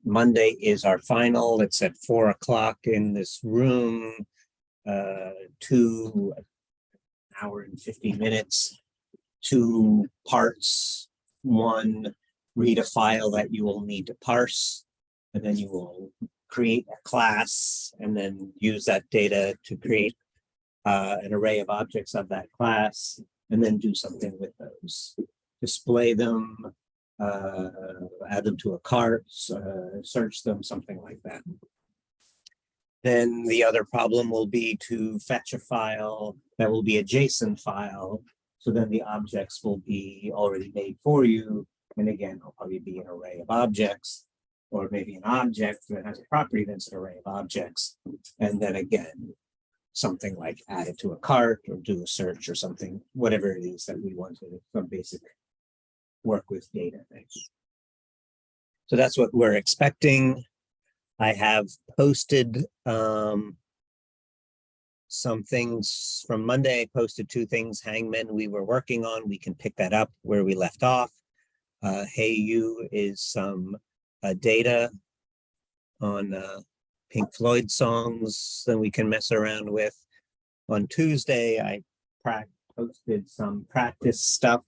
Monday is our final. It's at 4 o'clock in this room. 2 hour and 50 minutes, 2 parts. One, read a file that you will need to parse, and then you will create a class and then use that data to create an array of objects of that class, and then do something with those. Display them, add them to a cart, search them, something like that. Then the other problem will be to fetch a file that will be a JSON file. So then the objects will be already made for you. And again, it'll probably be an array of objects, or maybe an object that has a property that's an array of objects. And then again, something like add it to a cart or do a search or something, whatever it is that we want to, some basic work with data things. So that's what we're expecting. I have posted some things from Monday. I posted 2 things, Hangman we were working on. We can pick that up where we left off. Hey You is some data on Pink Floyd songs that we can mess around with. On Tuesday, I posted some practice stuff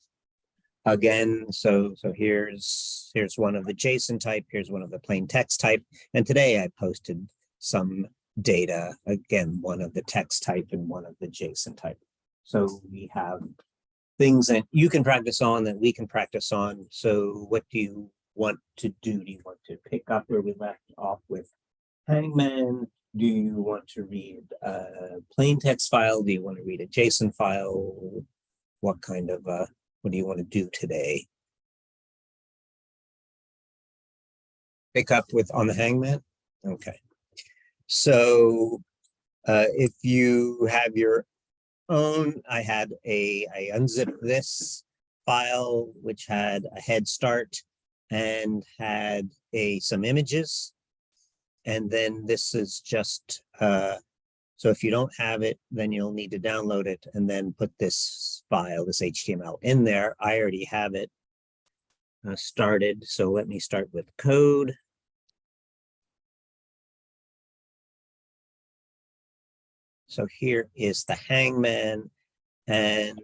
again. So here's one of the JSON type, here's one of the plain text type. And today I posted some data, again, one of the text type and one of the JSON type. So we have things that you can practice on, that we can practice on. So what do you want to do? Do you want to pick up where we left off with Hangman? Do you want to read a plain text file? Do you want to read a JSON file? What kind of, what do you want to do today? Pick up with on the Hangman? Okay. So if you have your own, I unzipped this file, which had a head start and had some images. And then this is just, so if you don't have it, then you'll need to download it and then put this file, this HTML in there. I already have it started. So let me start with code. So here is the Hangman, and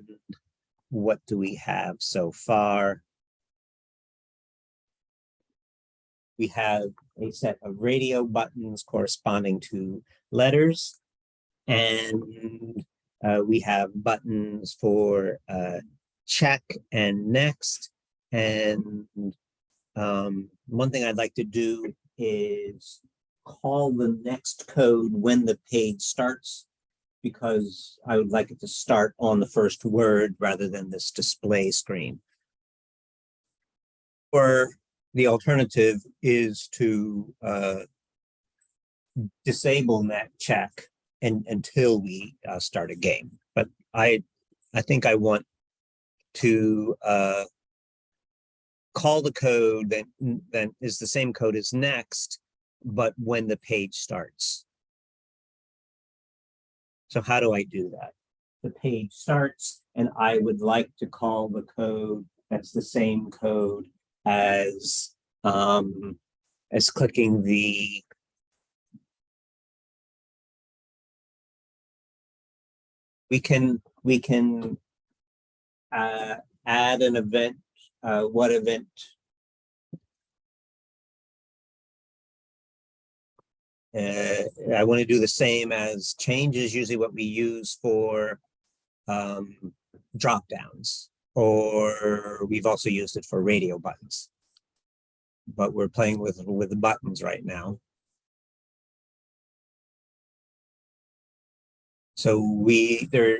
what do we have so far? We have a set of radio buttons corresponding to letters, and we have buttons for check and next. And one thing I'd like to do is call the next code when the page starts, because I would like it to start on the first word rather than this display screen. Or the alternative is to disable net check until we start a game. But I think I want to call the code that is the same code as next, but when the page starts. So how do I do that? The page starts, and I would like to call the code that's the same code as clicking the we can add an event. What event? I want to do the same as change is usually what we use for drop downs, or we've also used it for radio buttons, but we're playing with the buttons right now. So there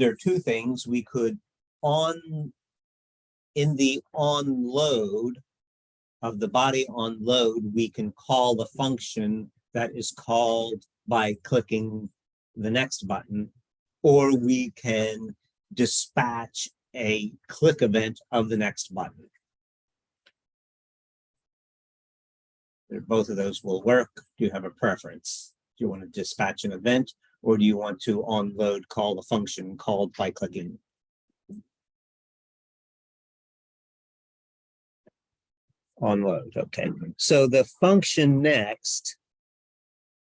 are 2 things. We could in the onload of the body on load, we can call the function that is called by clicking the next button, or we can dispatch a click event of the next button. Both of those will work. Do you have a preference? Do you want to dispatch an event, or do you want to onload call the function called by clicking? On load, okay. So the function next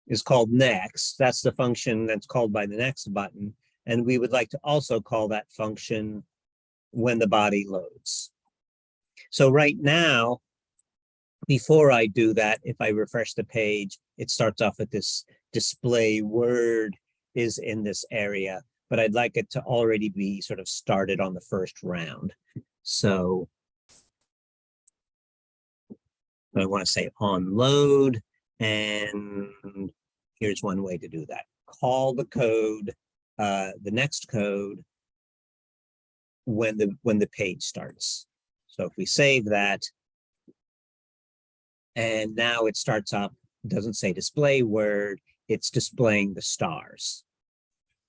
is called next. That's the function that's called by the next button. And we would like to also call that function when the body loads. So right now, before I do that, if I refresh the page, it starts off with this display word is in this area, but I'd like it to already be sort of started on the first round. So I want to say on load, and here's one way to do that. Call the code, the next code when the page starts. So if we save that, and now it starts up, it doesn't say display word, it's displaying the stars.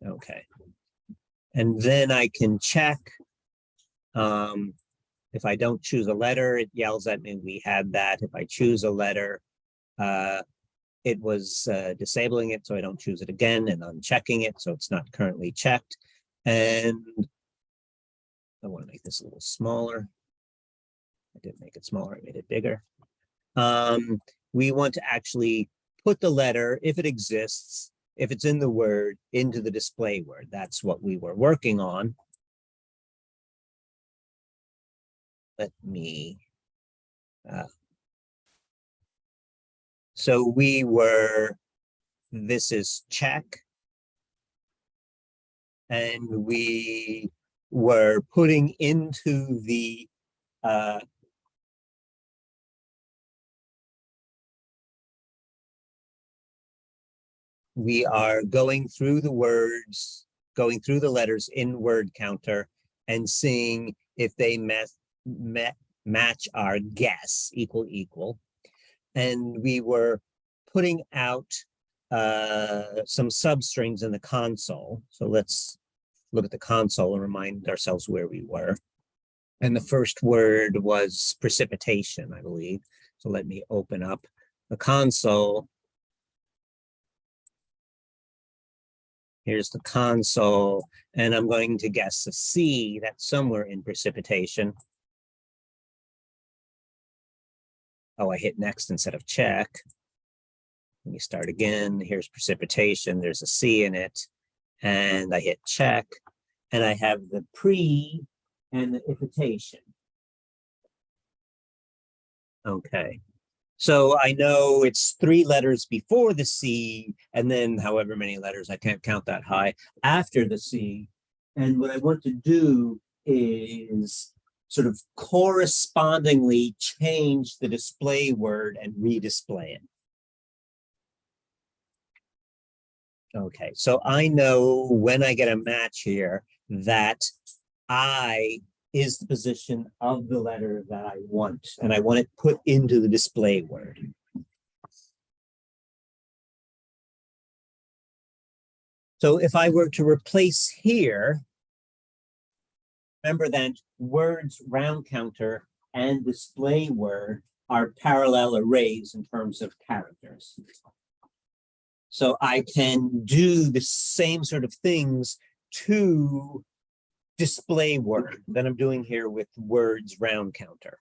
Okay. And then I can check. If I don't choose a letter, it yells at me, we had that. If I choose a letter, it was disabling it, so I don't choose it again, and unchecking it, so it's not currently checked. And I want to make this a little smaller. I didn't make it smaller, I made it bigger. We want to actually put the letter, if it exists, if it's in the word, into the display word. That's what we were working on. Let me, so we were, this is check. And we were putting into the, we are going through the words, going through the letters in word counter and seeing if they match our guess, equal. And we were putting out some substrings in the console. So let's look at the console and remind ourselves where we were. And the first word was precipitation, I believe. So let me open up the console. Here's the console, and I'm going to guess a C that's somewhere in precipitation. Oh, I hit next instead of check. Let me start again. Here's precipitation. There's a C in it. And I hit check. And I have the pre and the ipitation. Okay. So I know it's 3 letters before the C, and then however many letters, I can't count that high, after the C. And what I want to do is sort of correspondingly change the display word and redisplay it. Okay, so I know when I get a match here that I is the position of the letter that I want, and I want it put into the display word. So if I were to replace here, remember that words round counter and display word are parallel arrays in terms of characters. So I can do the same sort of things to display word that I'm doing here with words round counter.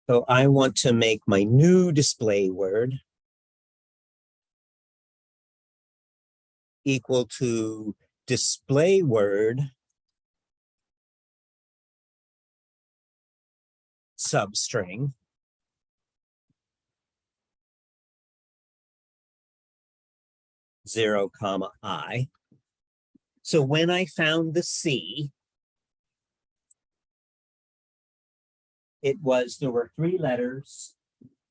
So I want to make my new display word equal to display word substring zero comma I. So when I found the C, there were 3 letters,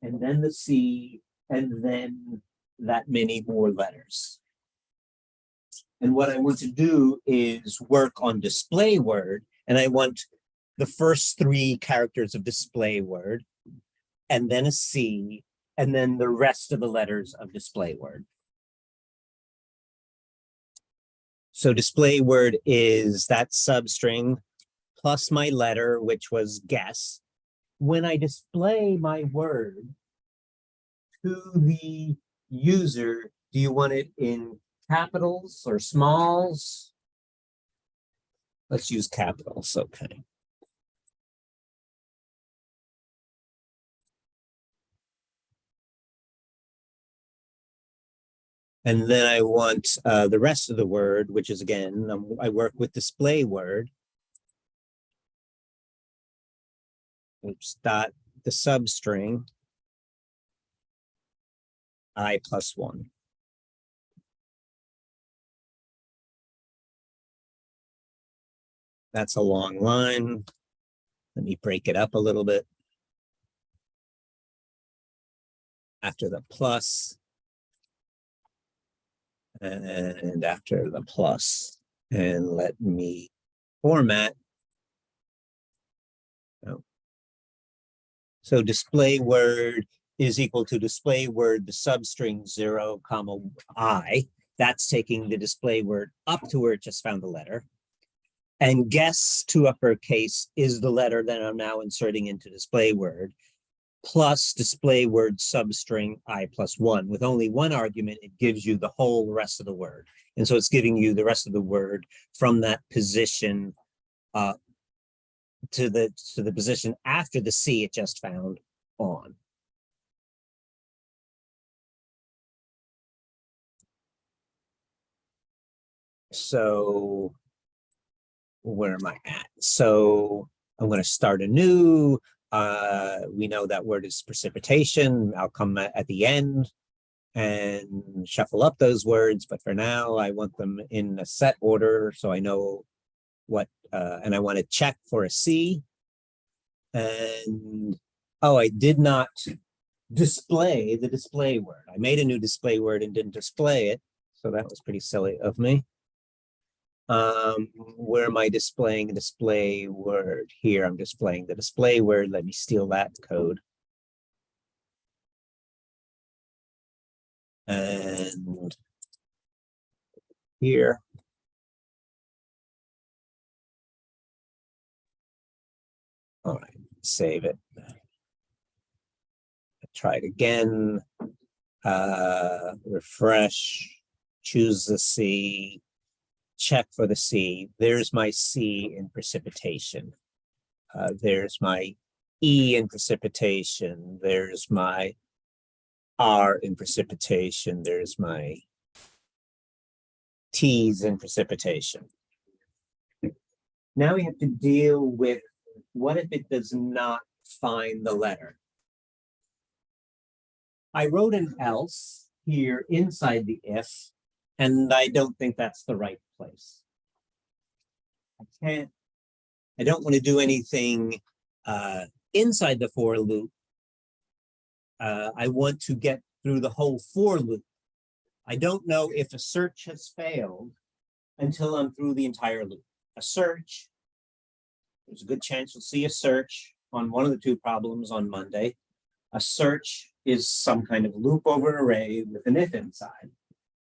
and then the C, and then that many more letters. And what I want to do is work on display word, and I want the first 3 characters of display word, and then a C, and then the rest of the letters of display word. So display word is that substring plus my letter, which was guess. When I display my word to the user, do you want it in capitals or smalls? Let's use capitals, okay. And then I want the rest of the word, which is again, I work with display word. Oops, dot the substring I+1. That's a long line. Let me break it up a little bit. After the plus, and after the plus, and let me format. Oh. So display word is equal to display word, the substring 0, comma I. That's taking the display word up to where it just found the letter. And guess to uppercase is the letter that I'm now inserting into display word, plus display word substring I+1. With only one argument, it gives you the whole rest of the word. And so it's giving you the rest of the word from that position to the position after the C it just found on. So where am I at? So I'm going to start anew. We know that word is precipitation. I'll come at the end and shuffle up those words. But for now, I want them in a set order so I know what, and I want to check for a C. And, oh, I did not display the display word. I made a new display word and didn't display it. So that was pretty silly of me. Where am I displaying the display word? Here, I'm displaying the display word. Let me steal that code. And here. All right, save it. Try it again. Refresh, choose the C, check for the C. There's my C in precipitation. There's my E in precipitation. There's my R in precipitation. There's my T's in precipitation. Now we have to deal with what if it does not find the letter? I wrote an else here inside the if, and I don't think that's the right place. I don't want to do anything inside the for loop. I want to get through the whole for loop. I don't know if a search has failed until I'm through the entire loop. A search, there's a good chance you'll see a search on one of the two problems on Monday. A search is some kind of loop over an array with an if inside.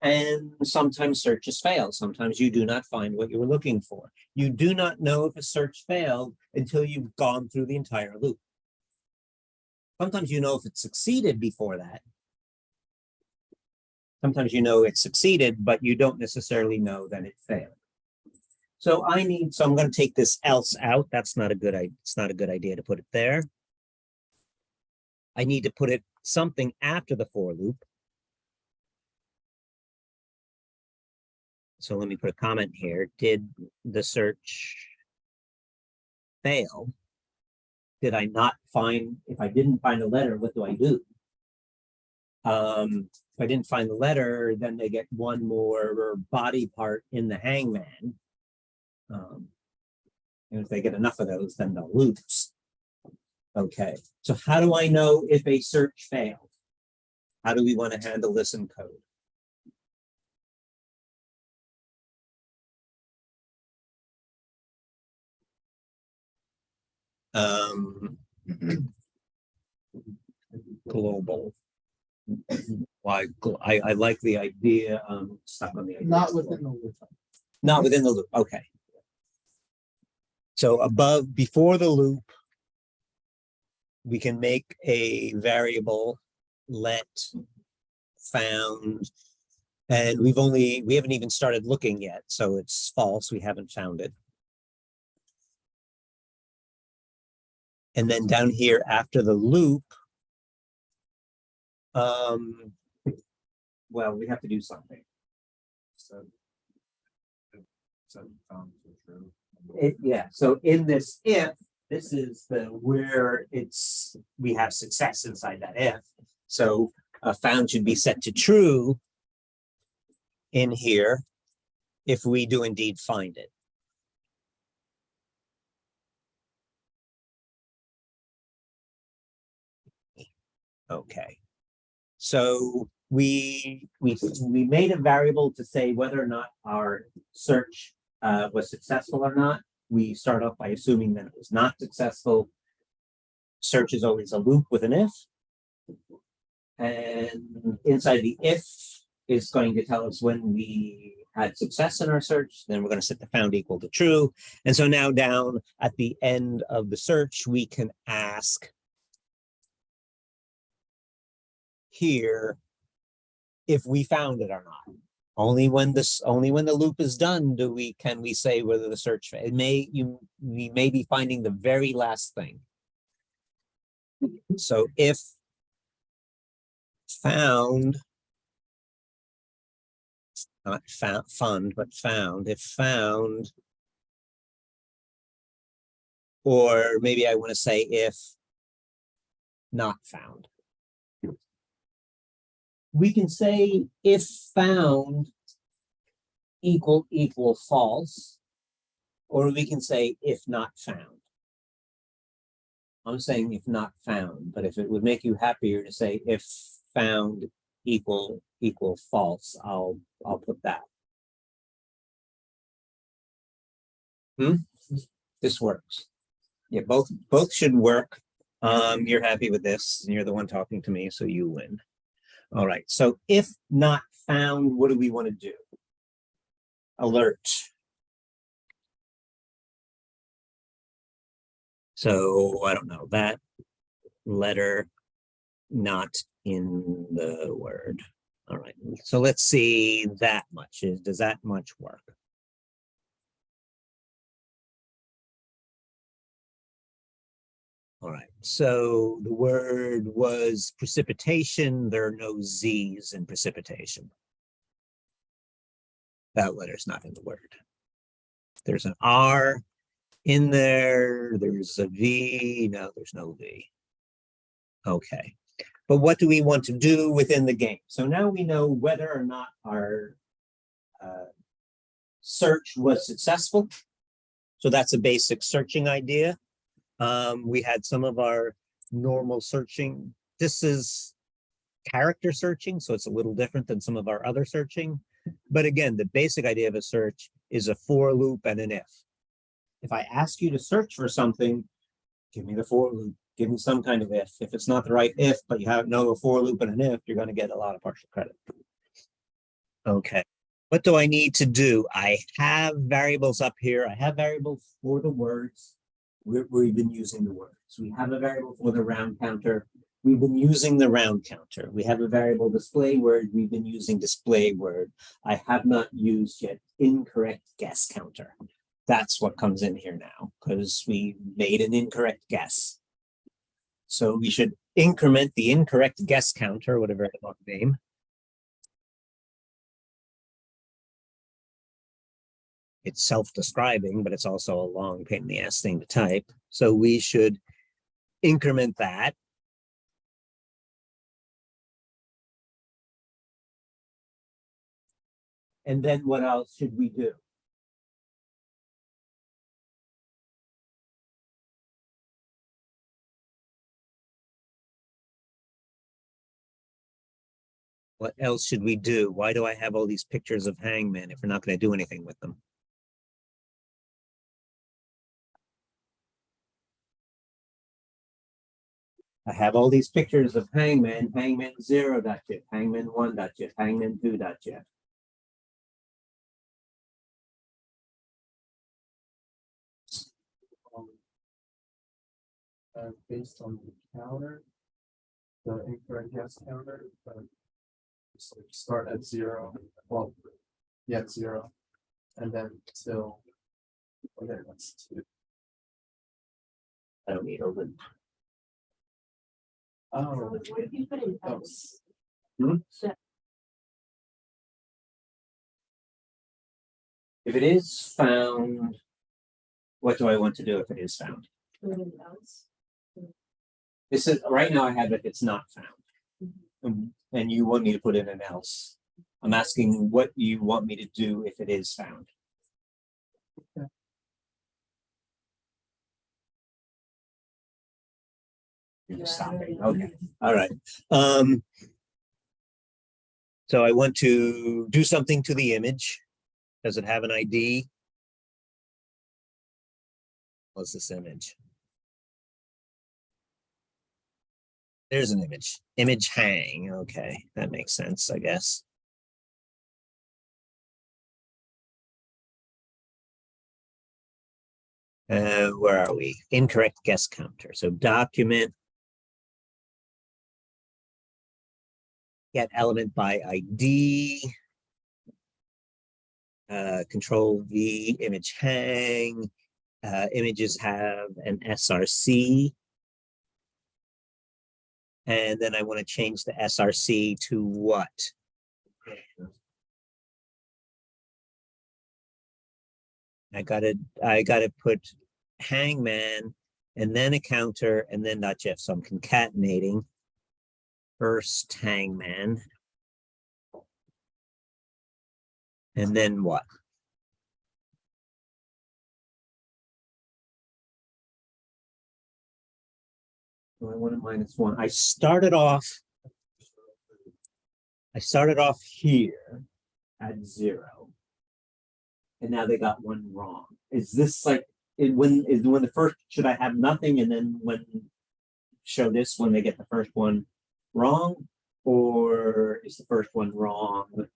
And sometimes searches fail. Sometimes you do not find what you were looking for. You do not know if a search failed until you've gone through the entire loop. Sometimes you know if it succeeded before that. Sometimes you know it succeeded, but you don't necessarily know that it failed. So I'm going to take this else out. It's not a good idea to put it there. I need to put it something after the for loop. So let me put a comment here. Did the search fail? Did I not find, if I didn't find a letter, what do I do? If I didn't find the letter, then they get one more body part in the hangman. And if they get enough of those, then they'll lose. Okay, so how do I know if a search failed? How do we want to handle this in code? Global. Why? I like the idea. Stuck on the idea. Not within the loop. Not within the loop. Okay. So above, before the loop, we can make a variable let found, and we haven't even started looking yet, so it's false. We haven't found it. And then down here after the loop, well, we have to do something. So found true. Yeah, so in this if, this is the where we have success inside that if. So found should be set to true in here if we do indeed find it. Okay. So we made a variable to say whether or not our search was successful or not. We start off by assuming that it was not successful. Search is always a loop with an if. And inside the if is going to tell us when we had success in our search. Then we're going to set the found equal to true. And so now down at the end of the search, we can ask here if we found it or not. Only when the loop is done can we say whether the search we may be finding the very last thing. So if found, not found, but found, if found, or maybe I want to say if not found. We can say if found equal false, or we can say if not found. I'm saying if not found, but if it would make you happier to say if found equal false, I'll put that. This works. Yeah, both should work. You're happy with this, and you're the one talking to me, so you win. All right, so if not found, what do we want to do? Alert. So I don't know, that letter not in the word. All right, so let's see that much. Does that much work? All right, so the word was precipitation. There are no Z's in precipitation. That letter's not in the word. There's an R in there. There's a V. No, there's no V. Okay, but what do we want to do within the game? So now we know whether or not our search was successful. So that's a basic searching idea. We had some of our normal searching. This is character searching, so it's a little different than some of our other searching. But again, the basic idea of a search is a for loop and an if. If I ask you to search for something, give me the for loop, give me some kind of if. If it's not the right if, but you have no for loop and an if, you're going to get a lot of partial credit. Okay. What do I need to do? I have variables up here. I have variables for the words. We've been using the words. We have a variable for the round counter. We've been using the round counter. We have a variable display word. We've been using display word. I have not used yet incorrect guess counter. That's what comes in here now because we made an incorrect guess. So we should increment the incorrect guess counter, whatever I want to name. It's self-describing, but it's also a long pain in the ass thing to type. So we should increment that. And then what else should we do? What else should we do? Why do I have all these pictures of Hangman if we're not going to do anything with them? I have all these pictures of Hangman, Hangman 0.gif, Hangman 1.gif, Hangman 2.gif. Based on the counter, the incorrect guess counter, so start at 0. Well, yeah, 0, and then till okay, that's 2. I don't need a loop. Oh, What if you put in else? Hmm? If it is found, what do I want to do if it is found? This is right now I have if it's not found. And you want me to put in an else. I'm asking what you want me to do if it is found. Okay. You're just stopping. Okay. All right. So I want to do something to the image. Does it have an ID? What's this image? There's an image. Image hang. Okay, that makes sense, I guess. Where are we? Incorrect guess counter. So document, get element by ID. Control V, image hang. Images have an SRC. And then I want to change the SRC to what? I gotta put Hangman and then a counter and then .gif. So I'm concatenating first Hangman. And then what? So I want a -1. I started off here at 0. And now they got one wrong. Is this like when the first, should I have nothing and then when show this when they get the first one wrong? Or is the first one wrong?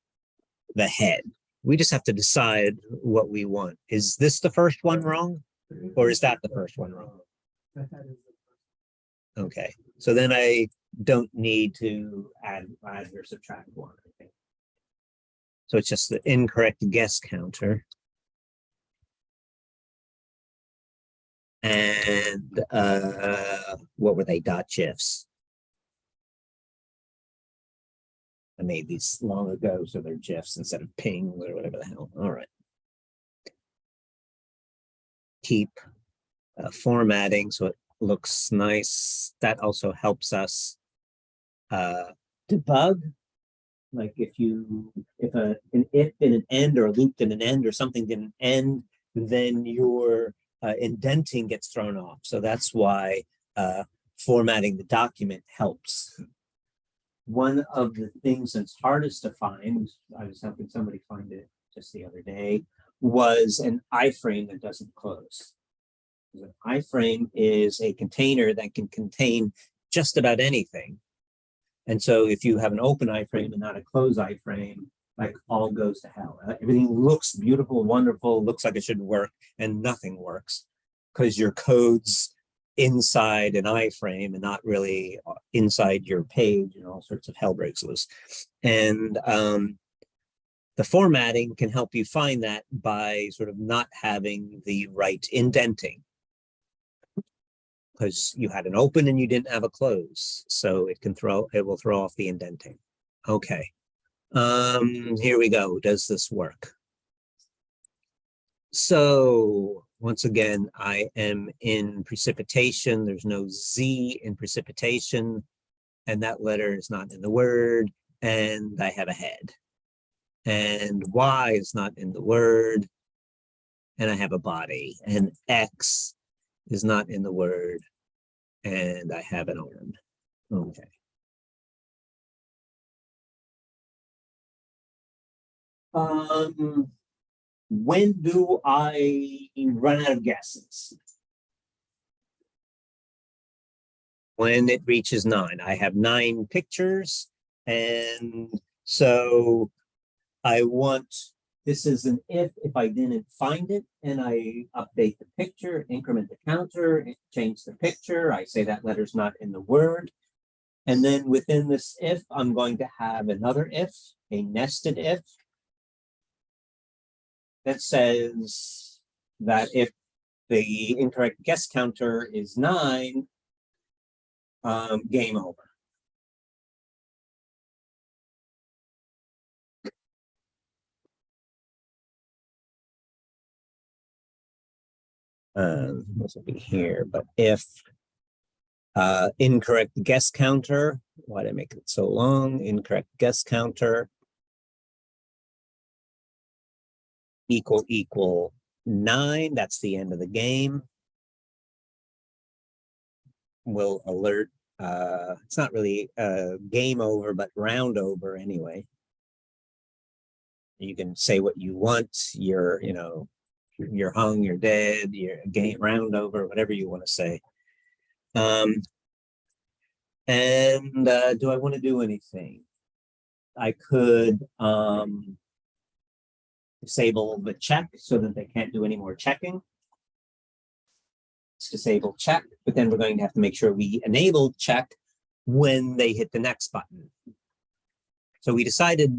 The head. We just have to decide what we want. Is this the first one wrong? Or is that the first one wrong? Okay, so then I don't need to add or subtract 1, I think. So it's just the incorrect guess counter. And what were they? .gifs. I made these long ago, so they're GIFs instead of pings or whatever the hell. All right. Keep formatting so it looks nice. That also helps us debug. Like if an if in an end or a loop in an end or something didn't end, then your indenting gets thrown off. So that's why formatting the document helps. One of the things that's hardest to find, I was helping somebody find it just the other day, was an iframe that doesn't close. An iframe is a container that can contain just about anything. And so if you have an open iframe and not a closed iframe, like all goes to hell. Everything looks beautiful, wonderful, looks like it should work, and nothing works because your code's inside an iframe and not really inside your page, and all sorts of hell breaks loose. And the formatting can help you find that by sort of not having the right indenting, because you had an open and you didn't have a close, so it will throw off the indenting. Okay, here we go. Does this work? So once again, I am in precipitation. There's no Z in precipitation, and that letter is not in the word, and I have a head. And Y is not in the word, and I have a body. And X is not in the word, and I have an arm. Okay. When do I run out of guesses? When it reaches 9. I have 9 pictures, and so I want, this is an if I didn't find it, and I update the picture, increment the counter, change the picture, I say that letter's not in the word. And then within this if, I'm going to have another if, a nested if, that says that if the incorrect guess counter is 9, game over. This will be here, but if incorrect guess counter, why did I make it so long? Incorrect guess counter equal 9, that's the end of the game. Will alert, it's not really game over, but round over anyway. You can say what you want, you're hung, you're dead, you're game round over, whatever you want to say. And do I want to do anything? I could disable the check so that they can't do any more checking. Let's disable check, but then we're going to have to make sure we enable check when they hit the next button. So we decided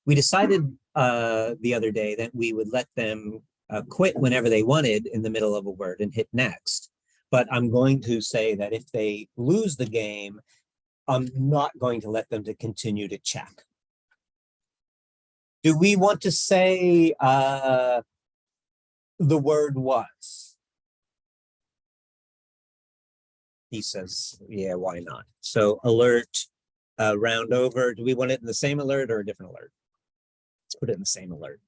the other day that we would let them quit whenever they wanted in the middle of a word and hit next. But I'm going to say that if they lose the game, I'm not going to let them to continue to check. Do we want to say the word was? He says, yeah, why not? So alert, round over. Do we want it in the same alert or a different alert? Let's put it in the same alert.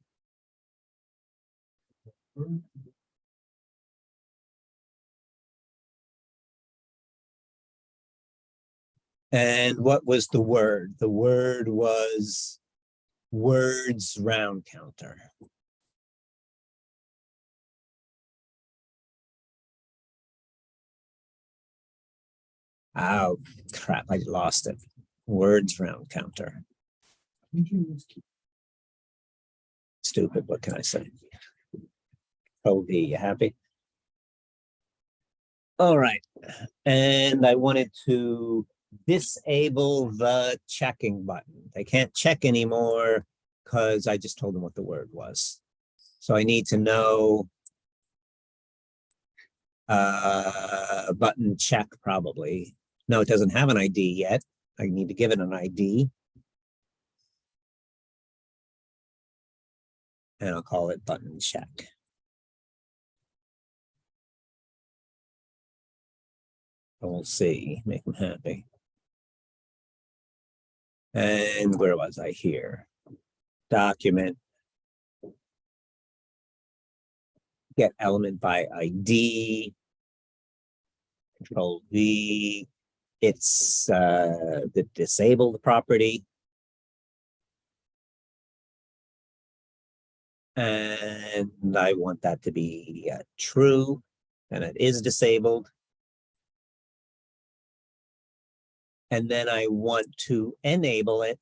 And what was the word? The word was words round counter. Oh, crap, I lost it. Words round counter. Stupid, what can I say? Oh, V, you happy? All right, and I wanted to disable the checking button. They can't check anymore because I just told them what the word was. So I need to know button check probably. No, it doesn't have an ID yet. I need to give it an ID. And I'll call it button check. We'll see, make them happy. And where was I here? Document. Get element by ID. Control V. It's the disabled property. And I want that to be true, and it is disabled. And then I want to enable it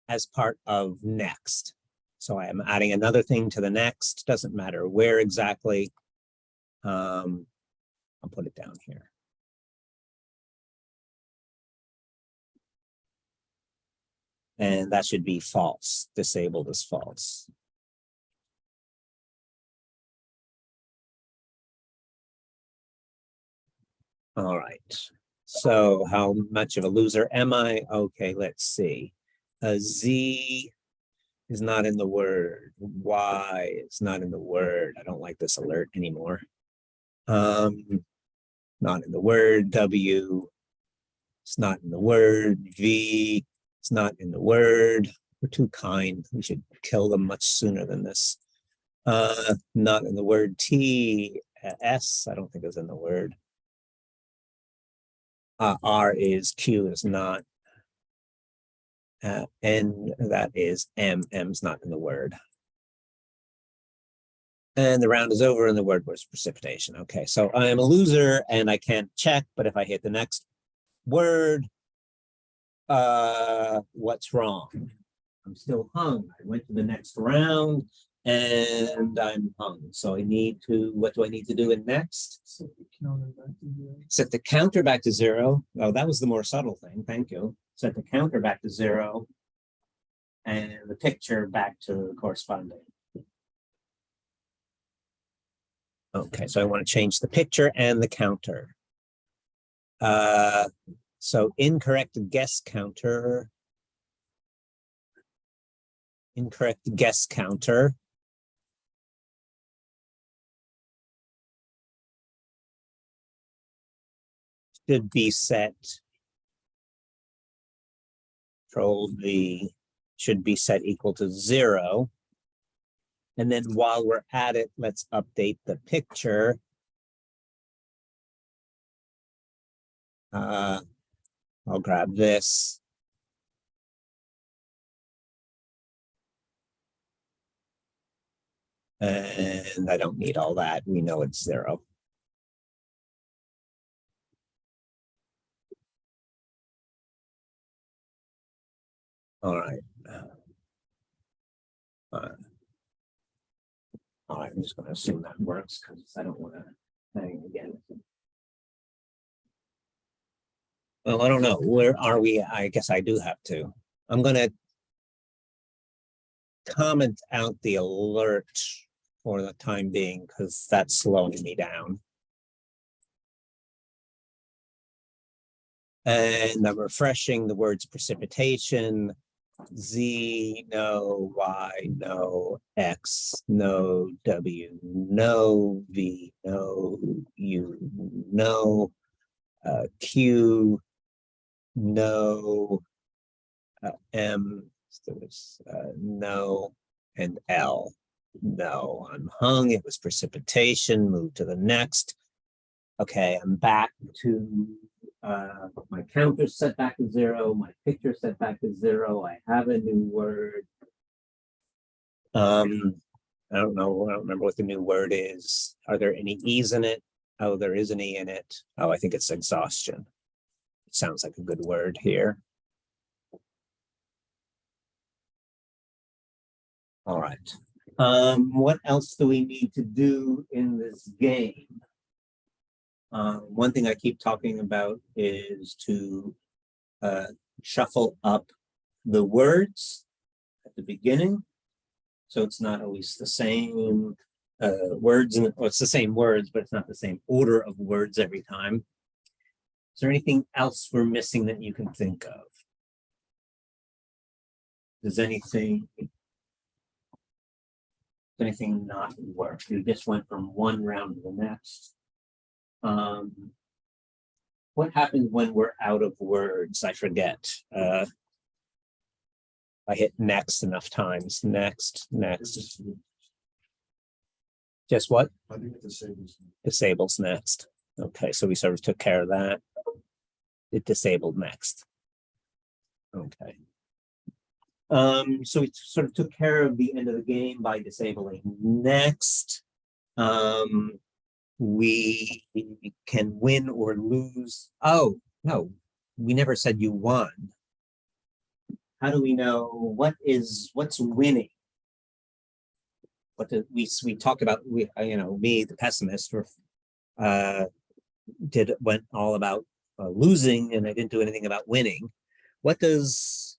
as part of next. So I am adding another thing to the next, doesn't matter where exactly. I'll put it down here. And that should be false, disabled is false. All right, so how much of a loser am I? Okay, let's see. A Z is not in the word. Y is not in the word. I don't like this alert anymore. Not in the word. W, it's not in the word. V, it's not in the word. We're too kind. We should kill them much sooner than this. Not in the word. T, S, I don't think is in the word. R is, Q is not. N, that is M, M's not in the word. And the round is over and the word was precipitation. Okay, so I am a loser and I can't check, but if I hit the next word, what's wrong? I'm still hung. I went to the next round and I'm hung. So I need to, what do I need to do in next? Set the counter back to 0. Oh, that was the more subtle thing. Thank you. Set the counter back to 0 and the picture back to corresponding. Okay, so I want to change the picture and the counter. So incorrect guess counter. Incorrect guess counter should be set. Control V should be set equal to 0. And then while we're at it, let's update the picture. I'll grab this. And I don't need all that. We know it's 0. All right. All right, I'm just going to assume that works because I don't want to hang again. Well, I don't know. Where are we? I guess I do have to. I'm going to comment out the alert for the time being because that's slowing me down. And I'm refreshing the words precipitation, Z, no, Y, no, X, no, W, no, V, no, U, no, Q, no, M, no, and L, no. I'm hung, it was precipitation, move to the next. Okay, I'm back to my counter set back to 0, my picture set back to 0. I have a new word. I don't know. I don't remember what the new word is. Are there any E's in it? Oh, there is an E in it. Oh, I think it's exhaustion. It sounds like a good word here. All right. What else do we need to do in this game? One thing I keep talking about is to shuffle up the words at the beginning. So it's not always the same words, and well, it's the same words, but it's not the same order of words every time. Is there anything else we're missing that you can think of? Does anything not work? You just went from one round to the next. What happens when we're out of words? I forget. I hit next enough times. Next. Just what? I think it disables. Disables next. Okay, so we sort of took care of that. It disabled next. Okay. So we sort of took care of the end of the game by disabling next. We can win or lose. Oh, no, we never said you won. How do we know what's winning? What did we talked about? Me, the pessimist, went all about losing, and I didn't do anything about winning. What does?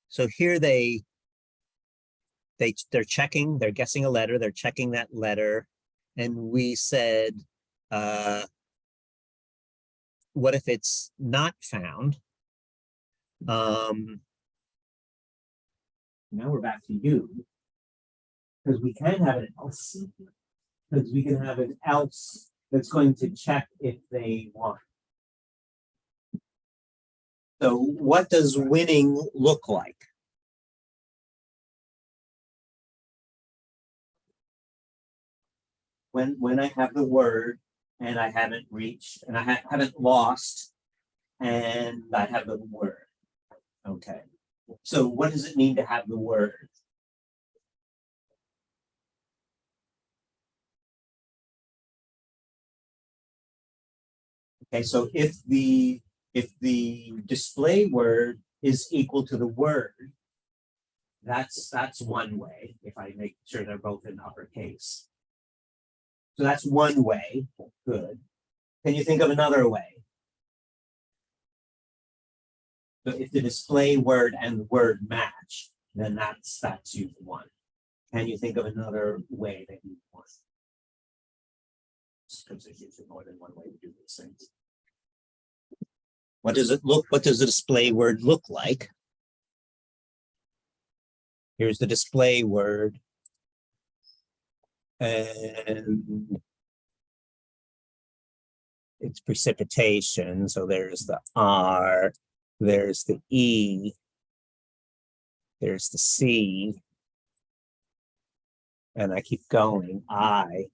So here they're checking. They're guessing a letter. They're checking that letter, and we said, what if it's not found? Now we're back to you, because we can have an else, because we can have an else that's going to check if they won. So what does winning look like? When I have the word and I haven't reached and I haven't lost and I have the word. Okay. So what does it mean to have the word? Okay, so if the display word is equal to the word, that's one way, if I make sure they're both in uppercase. So that's one way. Good. Can you think of another way? So if the display word and the word match, then that's you've won. Can you think of another way that you've won? Because there's usually more than one way to do these things. What does the display word look like? Here's the display word. And it's precipitation. So there's the R, there's the E, there's the C, and I keep going, I.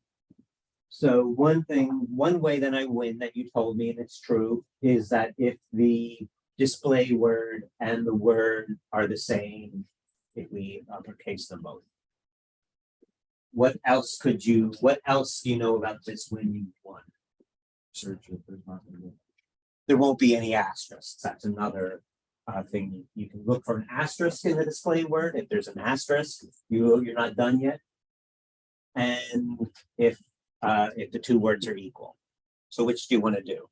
So one way that I win that you told me, and it's true, is that if the display word and the word are the same, if we uppercase them both. What else do you know about this when you won? Search if there's not gonna be. There won't be any asterisks. That's another thing. You can look for an asterisk in the display word. If there's an asterisk, you're not done yet. And if the two words are equal. So which do you want to do?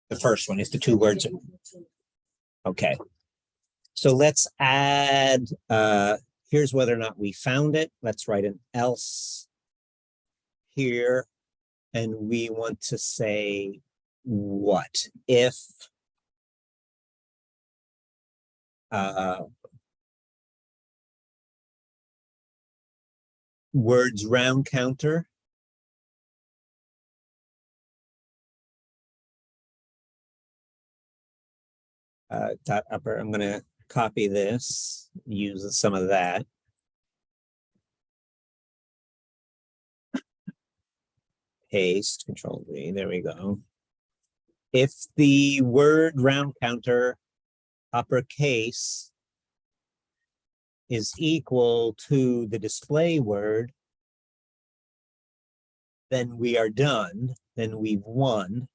The first one is the two words. Okay. So let's add, here's whether or not we found it. Let's write an else here. And we want to say what? If words round counter dot upper, I'm going to copy this, use some of that. Paste, Control V, there we go. If the word round counter uppercase is equal to the display word, then we are done, then we've won.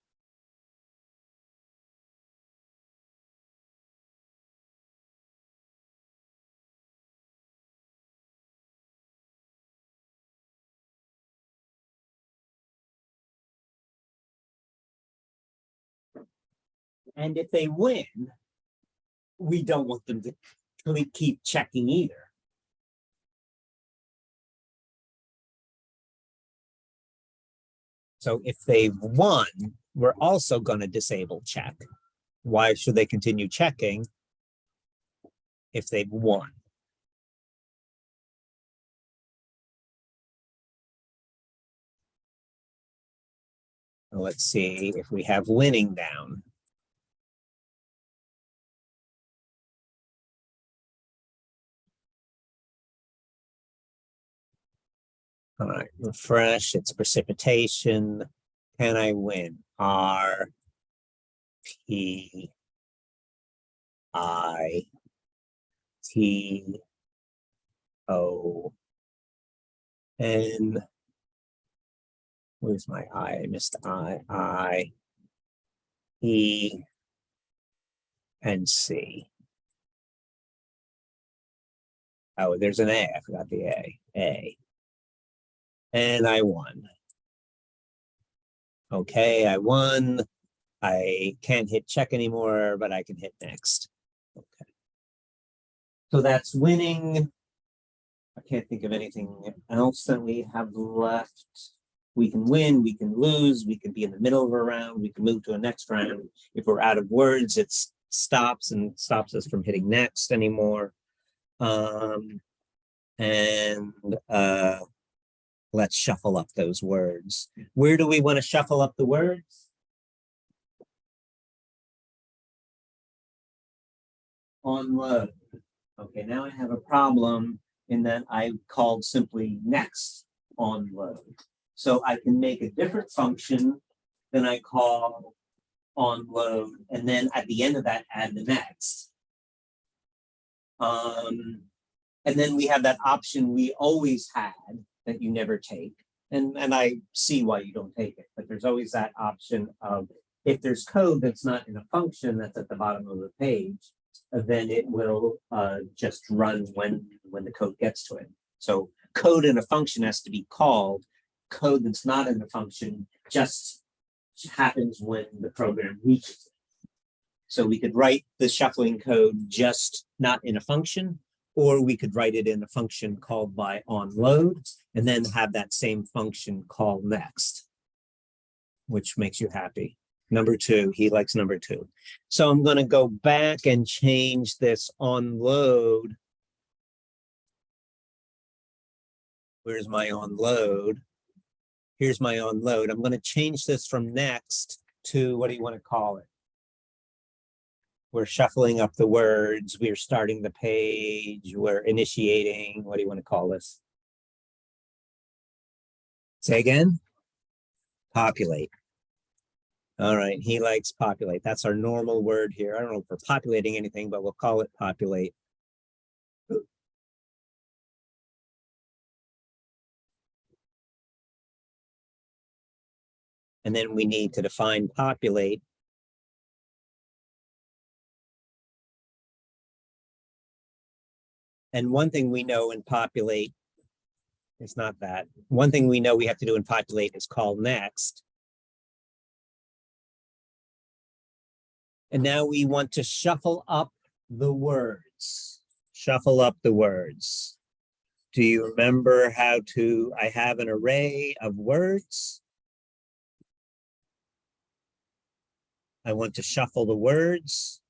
And if they win, we don't want them to keep checking either. So if they've won, we're also going to disable check. Why should they continue checking if they've won? Let's see if we have winning down. All right, refresh, it's precipitation. Can I win? R, P, I, T, O, N. Where's my I? I missed I, E, and C. Oh, there's an A. I forgot the A. And I won. Okay, I won. I can't hit check anymore, but I can hit next. Okay. So that's winning. I can't think of anything else that we have left. We can win, we can lose, we can be in the middle of a round, we can move to a next round. If we're out of words, it stops us from hitting next anymore. Let's shuffle up those words. Where do we want to shuffle up the words? On load. Okay, now I have a problem in that I called simply next on load. So I can make a different function than I call on load, and then at the end of that, add the next. And then we have that option we always had that you never take. And I see why you don't take it, but there's always that option of if there's code that's not in a function that's at the bottom of the page, then it will just run when the code gets to it. So code in a function has to be called. Code that's not in the function just happens when the program reaches it. So we could write the shuffling code just not in a function, or we could write it in a function called by onLoad, and then have that same function call next, which makes you happy. Number 2, he likes number 2. So I'm going to go back and change this onLoad. Where's my onload? Here's my onload. I'm going to change this from next to, what do you want to call it? We're shuffling up the words. We're starting the page. We're initiating. What do you want to call this? Say again? Populate. All right, he likes populate. That's our normal word here. I don't know if we're populating anything, but we'll call it populate. And then we need to define populate. And one thing we know in populate, it's not that. One thing we know we have to do in populate is call next. And now we want to shuffle up the words. Shuffle up the words. Do you remember how to, I have an array of words. I want to shuffle the words.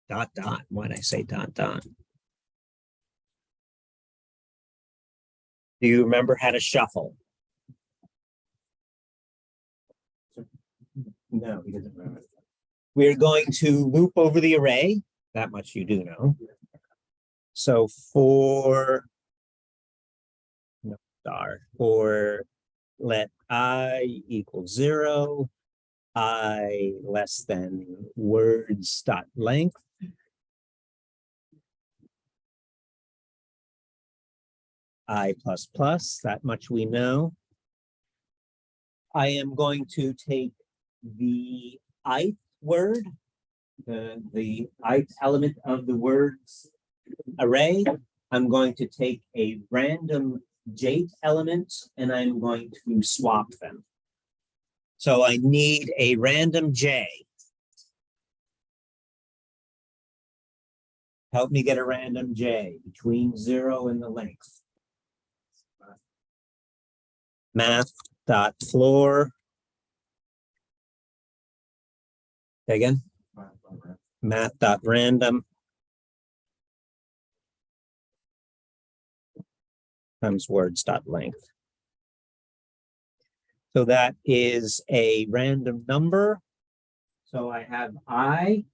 Dot, dot. Why did I say dot, dot? Do you remember how to shuffle? No, he doesn't remember. We're going to loop over the array. That much you do know. So for let I equal 0, I less than words dot length. I plus plus, that much we know. I am going to take the ith word, the ith element of the words array. I'm going to take a random jth element and I'm going to swap them. So I need a random j. Help me get a random j between 0 and the length. Math.floor. Again, math.random times words.length. So that is a random number. So I have I.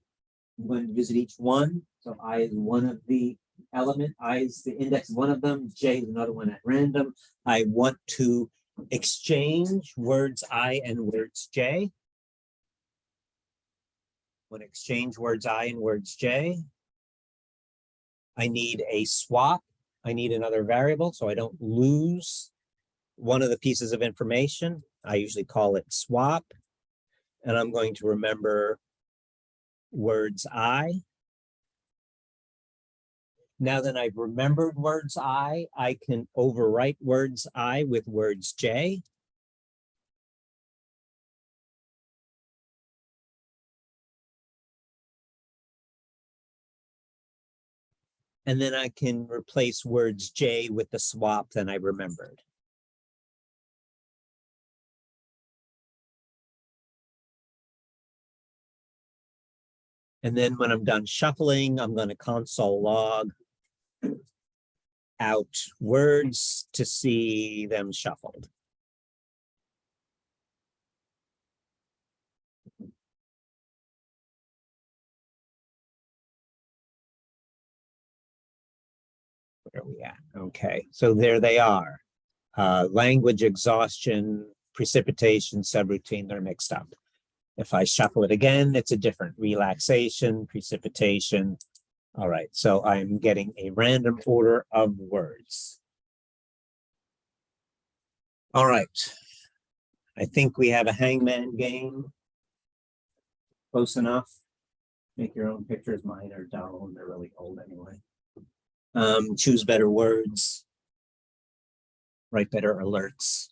I'm going to visit each one. So I is one of the element. I is the index of one of them. J is another one at random. I want to exchange words I and words J. Want to exchange words I and words J. I need a swap. I need another variable so I don't lose one of the pieces of information. I usually call it swap. And I'm going to remember words I. Now that I've remembered words I can overwrite words I with words J. And then I can replace words J with the swap that I remembered. And then when I'm done shuffling, I'm going to console log out words to see them shuffled. Where are we at? Okay, so there they are. Language exhaustion, precipitation, subroutine, they're mixed up. If I shuffle it again, it's a different relaxation, precipitation. All right, so I'm getting a random order of words. All right, I think we have a hangman game. Close enough. Make your own pictures. Mine are dull and they're really old anyway. Choose better words. Write better alerts.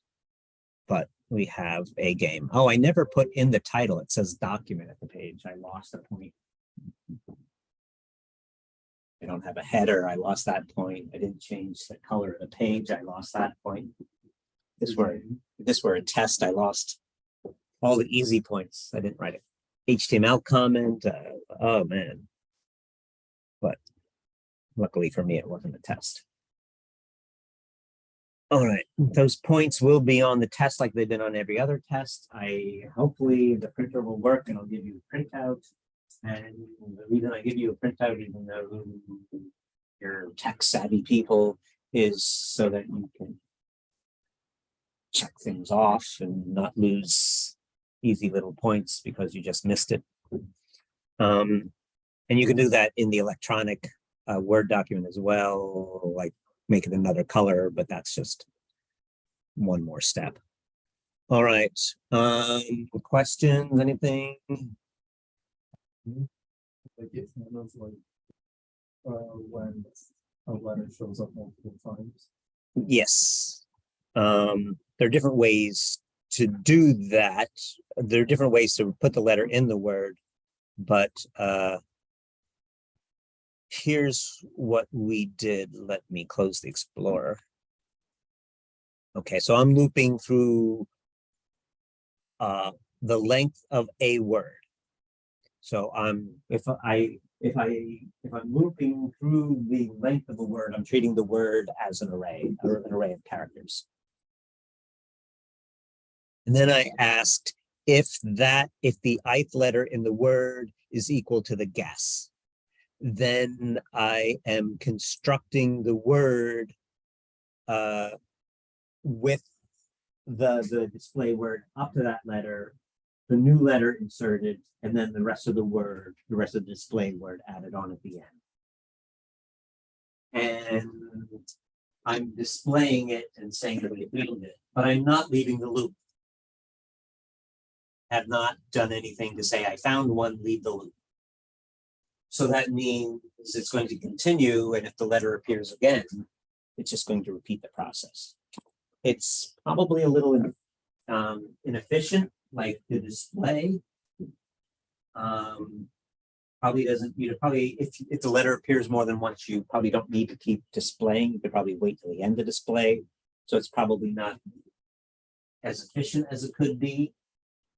But we have a game. Oh, I never put in the title. It says document at the page. I lost a point. I don't have a header. I lost that point. I didn't change the color of the page. I lost that point. If this were a test, I lost all the easy points. I didn't write it. HTML comment. Oh man. But luckily for me, it wasn't a test. All right, those points will be on the test like they've been on every other test. Hopefully the printer will work and I'll give you a printout. And the reason I give you a printout, even though you're tech savvy people, is so that you can check things off and not lose easy little points because you just missed it. And you can do that in the electronic Word document as well, like make it another color, but that's just one more step. All right. Questions, anything? Like it handles like when a letter shows up multiple times. Yes. There are different ways to do that. There are different ways to put the letter in the word, but here's what we did. Let me close the Explorer. Okay, so I'm looping through the length of a word. So if I'm looping through the length of a word, I'm treating the word as an array of characters. And then I asked if the ith letter in the word is equal to the guess. Then I am constructing the word with the display word up to that letter, the new letter inserted, and then the rest of the word, the rest of the display word added on at the end. And I'm displaying it and saying that we found it, but I'm not leaving the loop. Have not done anything to say I found one, leave the loop. So that means it's going to continue, and if the letter appears again, it's just going to repeat the process. It's probably a little inefficient, like the display. Probably doesn't, if the letter appears more than once, you probably don't need to keep displaying. You could probably wait till the end to display. So it's probably not as efficient as it could be,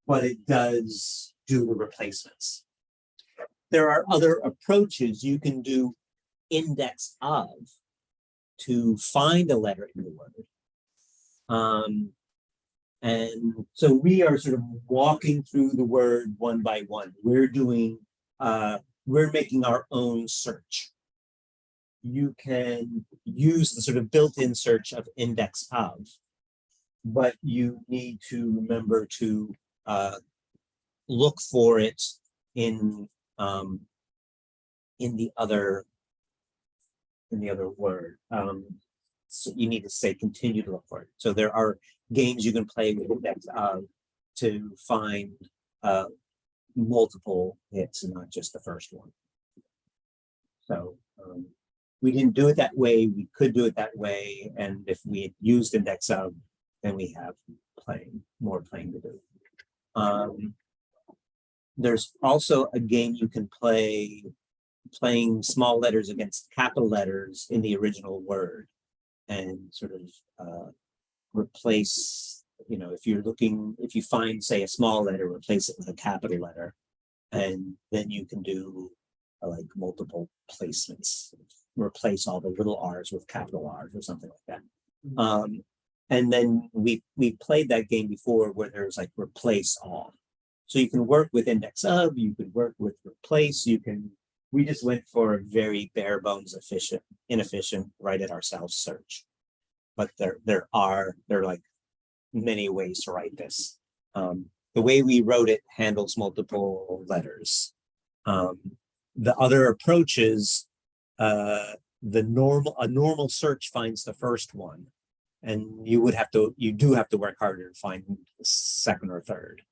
but it does do the replacements. There are other approaches. You can do index of to find a letter in the word. And so we are sort of walking through the word one by one. We're making our own search. You can use the sort of built-in search of index of, but you need to remember to look for it in the other word. So you need to say continue to look for it. So there are games you can play with index of to find multiple hits and not just the first one. So we didn't do it that way. We could do it that way, and if we had used index of, then we have more playing to do. There's also a game you can play playing small letters against capital letters in the original word and sort of replace, if you find, say, a small letter, replace it with a capital letter, and then you can do like multiple placements, replace all the little R's with capital R's or something like that. And then we played that game before where there's like replace all. So you can work with index of, you could work with replace, we just went for a very bare bones inefficient, write it ourselves search. But there are like many ways to write this. The way we wrote it handles multiple letters. The other approaches, a normal search finds the first one, and you do have to work harder to find the second or third.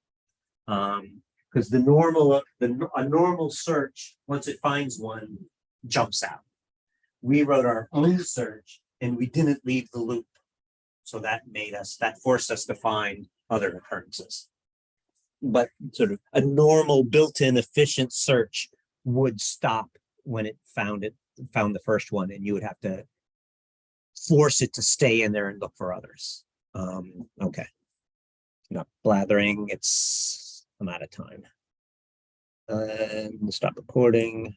Because a normal search, once it finds one, jumps out. We wrote our own search and we didn't leave the loop. So that forced us to find other occurrences. But sort of a normal built-in efficient search would stop when it found the first one, and you would have to force it to stay in there and look for others. Okay. Not blathering, I'm out of time. And stop recording.